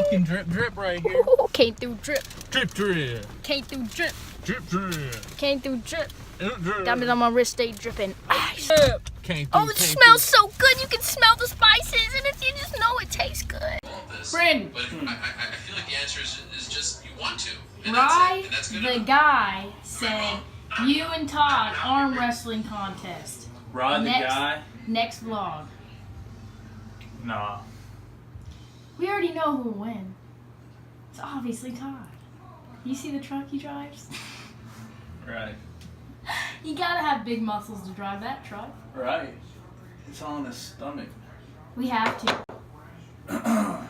fucking drip right here. Ooh, came through drip. Drip. Came through drip. Drip. Came through drip. Diamonds on my wrist stay dripping. Ice. Oh, it smells so good. You can smell the spices, and you just know it tastes good. Brandon. But I feel like the answer is just you want to. And Rye, that's good the enough. guy, said, you and Todd arm wrestling contest. Rod the guy? Next vlog. Nah. We already know who'll win. It's obviously Todd. You see the truck he drives? Right. You gotta have big muscles to drive that truck. Right. It's on his stomach. We have to.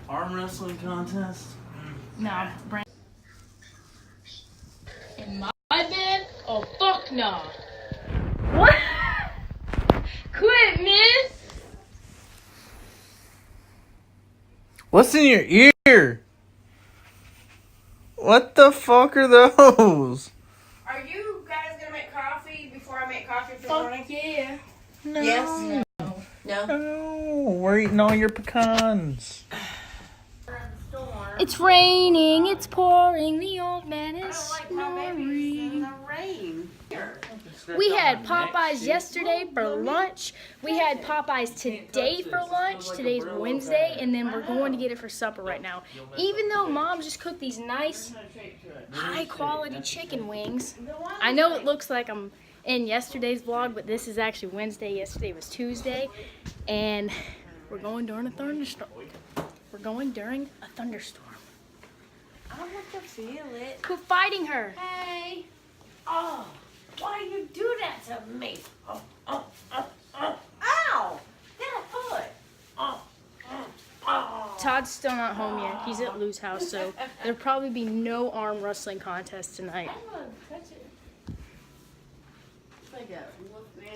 Arm wrestling contest? Nah, Brandon. In my bed? Oh, fuck no. What? Quit, man. What's in your ear? What the fuck are those? Are you guys gonna make coffee before I make coffee for the Fuck morning? yeah. No. Yes. No. No. We're eating all your pecans. It's raining, it's pouring, the old man is snoring. in the rain. We had Popeyes yesterday for lunch. We had Popeyes today for lunch. Today's Wednesday, and then we're going to get it for supper right now. Even though Mom just cooked these nice, high-quality chicken wings. I know it looks like I'm in yesterday's vlog, but this is actually Wednesday. Yesterday was Tuesday, and we're going during a thunderstorm. We're going during a thunderstorm. I don't have to feel it. Quit fighting her. Hey. Oh, why do you do that to me? Ow! Get a foot. Todd's still not home yet. He's at Lou's house, so there'll probably be no arm wrestling contest tonight.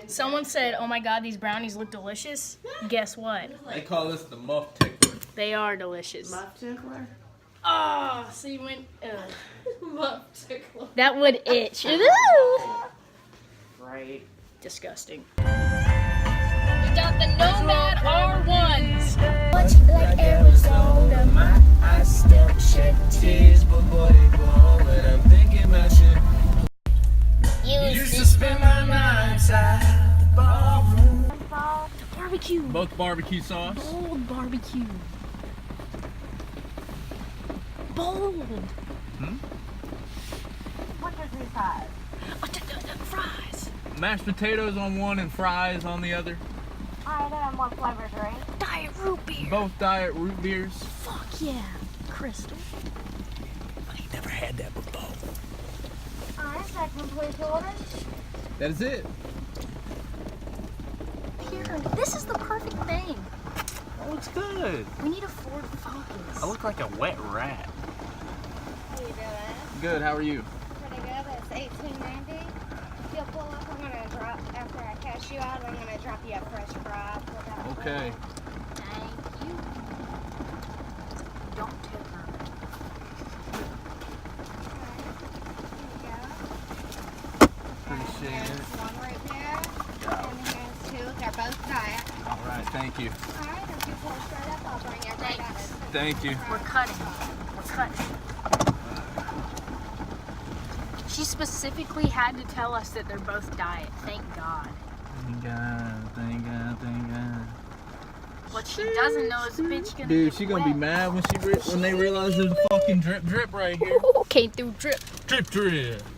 Someone said, oh my god, these brownies look delicious. Guess what? They call this the muff tickler. They are delicious. Muff tickler? Oh, so you went, Muff tickler. that would itch. Right. Disgusting. We got the Nomad R1s. Much like Arizona, my eyes still shed tears, but boy, they go when I'm thinking about you. Used to spend my night outside the ballroom. Barbecue. Both barbecue sauce. Bold barbecue. Bold. What does he have? Oh, fries. Mashed potatoes on one and fries on the other. Alright, then what flavors, right? Diet root beer. Both diet root beers. Fuck yeah. Crystal. I ain't never had that before. Alright, that completes the order. That is it. Pure. This is the perfect thing. That looks good. We need a Ford Focus. I look like a wet rat. How you doing? Good, how are you? Pretty good. It's $18.90. If you'll pull up, I'm gonna drop after I cash you out. I'm gonna drop you a fresh fry. Okay. Thank you. Don't tip her. Appreciate it. There's one right there, and here's two. They're both diet. All right, thank you. Alright, if you pull straight up, I'll bring it right out. Thank you. We're cutting. We're cutting. She specifically had to tell us that they're both diet. Thank God. Thank God, thank God, thank God. What she doesn't know is the bitch gonna Dude, get she gonna be wet. mad when they realize there's a fucking drip right here. Ooh, came through drip. Drip.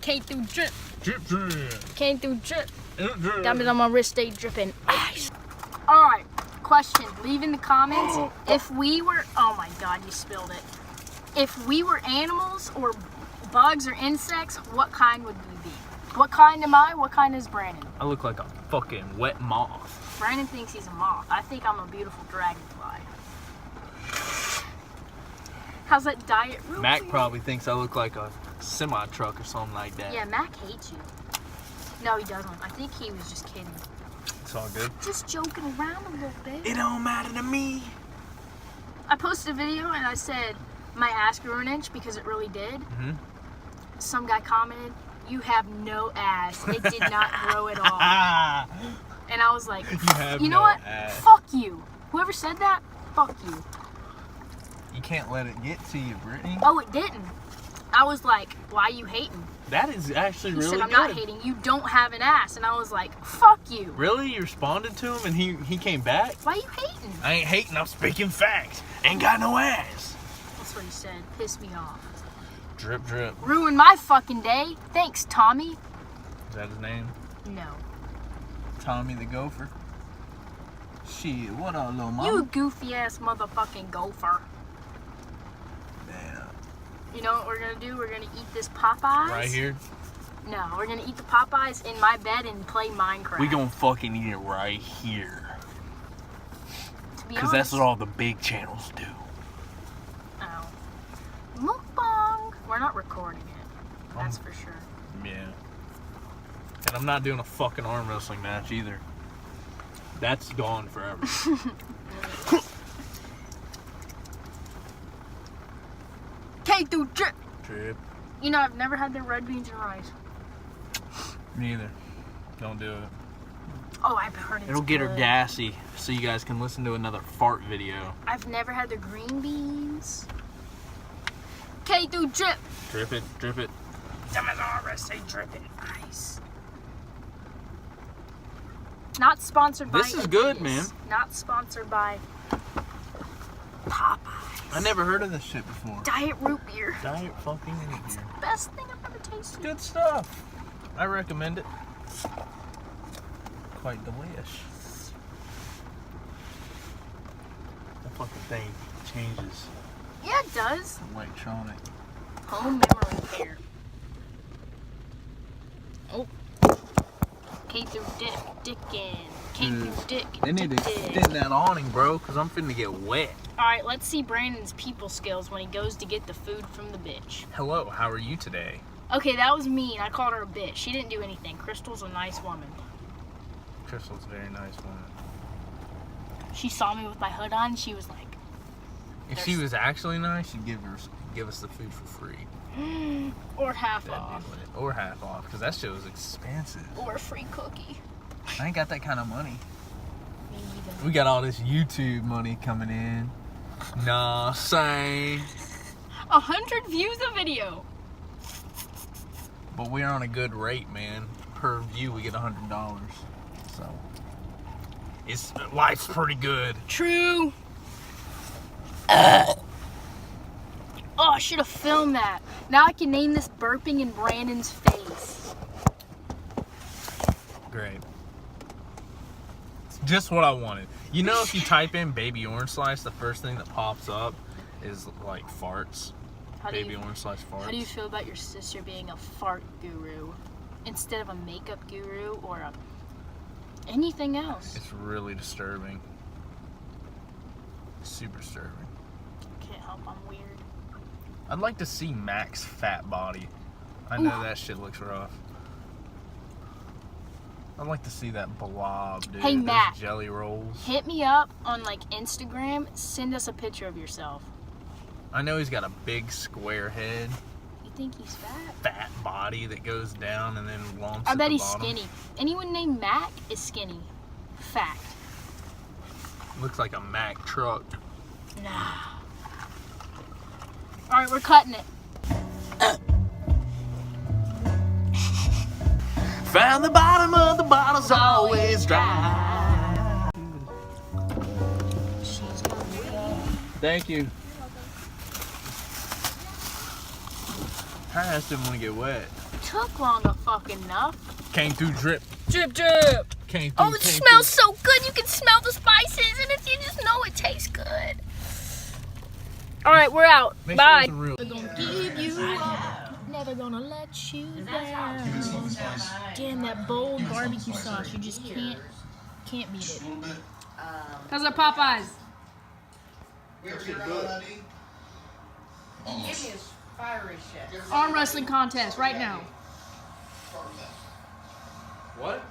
Came through drip. Drip. Came through drip. Drip. Diamonds on my wrist stay dripping. Ice. Alright, question. Leave in the comments if we were, oh my god, you spilled it. If we were animals or bugs or insects, what kind would we be? What kind am I? What kind is Brandon? I look like a fucking wet moth. Brandon thinks he's a moth. I think I'm a beautiful dragonfly. How's that diet root Mac beer? probably thinks I look like a semi truck or something like that. Yeah, Mac hates you. No, he doesn't. I think he was just kidding. It's all good. Just joking around a little bit. It don't matter to me. I posted a video and I said my ass grew an inch because it really did. Some guy commented, "You have no ass. It did not grow at all." And I was like, have you know no what? ass. Fuck you. Whoever said that, fuck you. You can't let it get to you, Brittany. Oh, it didn't. I was like, why you hating? That is actually He really said, I'm good. not hating. You don't have an ass. And I was like, fuck you. Really? You responded to him and he came back? Why you hating? I ain't hating, I'm speaking facts. Ain't got no ass. That's what he said. Pissed me off. Drip, drip. Ruined my fucking day. Thanks, Tommy. Is that his name? No. Tommy the Gopher. Shit, what up, little mama? You goofy ass motherfucking gopher. Damn. You know what we're gonna do? We're gonna eat this Popeyes. Right here? No, we're gonna eat the Popeyes in my bed and play Minecraft. We gonna fucking eat it right here. To be Because that's what all the big channels do. Oh. Mukbang. We're not recording it. That's for sure. Yeah. And I'm not doing a fucking arm wrestling match either. That's gone forever. K through drip. Drip. You know, I've never had their red beans and rice. Neither. Don't do it. Oh, I've heard it's It'll get her good. gassy so you guys can listen to another fart video. I've never had the green beans. K through drip. Drip it, drip it. Say drip it. Nice. Not sponsored by This is good, Adidas. man. Not sponsored by Popeyes. I never heard of this shit before. Diet root beer. Diet fucking root beer. Best thing I've ever tasted. Good stuff. I recommend it. Quite delish. That fucking thing changes. Yeah, it does. Electronic. Home memory care. Oh. K through dip, dickin. K through dick, They need to dick. extend that awning, bro, because I'm finna get wet. Alright, let's see Brandon's people skills when he goes to get the food from the bitch. Hello, how are you today? Okay, that was mean. I called her a bitch. She didn't do anything. Crystal's a nice woman. Crystal's a very nice woman. She saw me with my hood on. She was like, If she was actually nice, she'd give us the food for free. or half That'd off. be lit. Or half off, because that shit was expensive. Or a free cookie. I ain't got that kind of money. Me either. We got all this YouTube money coming in. Nah, same. 100 views a video. But we're on a good rate, man. Per view, we get $100. So, life's pretty good. True. Oh, I should have filmed that. Now I can name this burping in Brandon's face. Great. It's just what I wanted. You know, if you type in baby orange slice, the first thing that pops up is like farts. Baby orange slice farts. How do you feel about your sister being a fart guru instead of a makeup guru or anything else? It's really disturbing. Super disturbing. Can't help, I'm weird. I'd like to see Mac's fat body. I know that shit looks rough. I'd like to see that blob, dude. Hey, Those Mac. jelly rolls. Hit me up on like Instagram. Send us a picture of yourself. I know he's got a big square head, You think he's fat? fat body that goes down and then lumps I at bet the he's bottom. skinny. Anyone named Mac is skinny. Fact. Looks like a Mack truck. Nah. Alright, we're cutting it. Found the bottom of the bottle's always dry. She's gonna win. Thank you. Her ass didn't want to get wet. Took long enough. Came through drip. Drip, drip. Came through. Oh, it came smells so good. You can smell the spices, and if you just know it tastes good. All right, we're out. Make sure Bye. it's real. Never gonna give you up. Never gonna let you down. Damn, that bold barbecue sauce. You just can't beat it. How's our Popeyes? Fiery shit. Arm wrestling contest right now. What?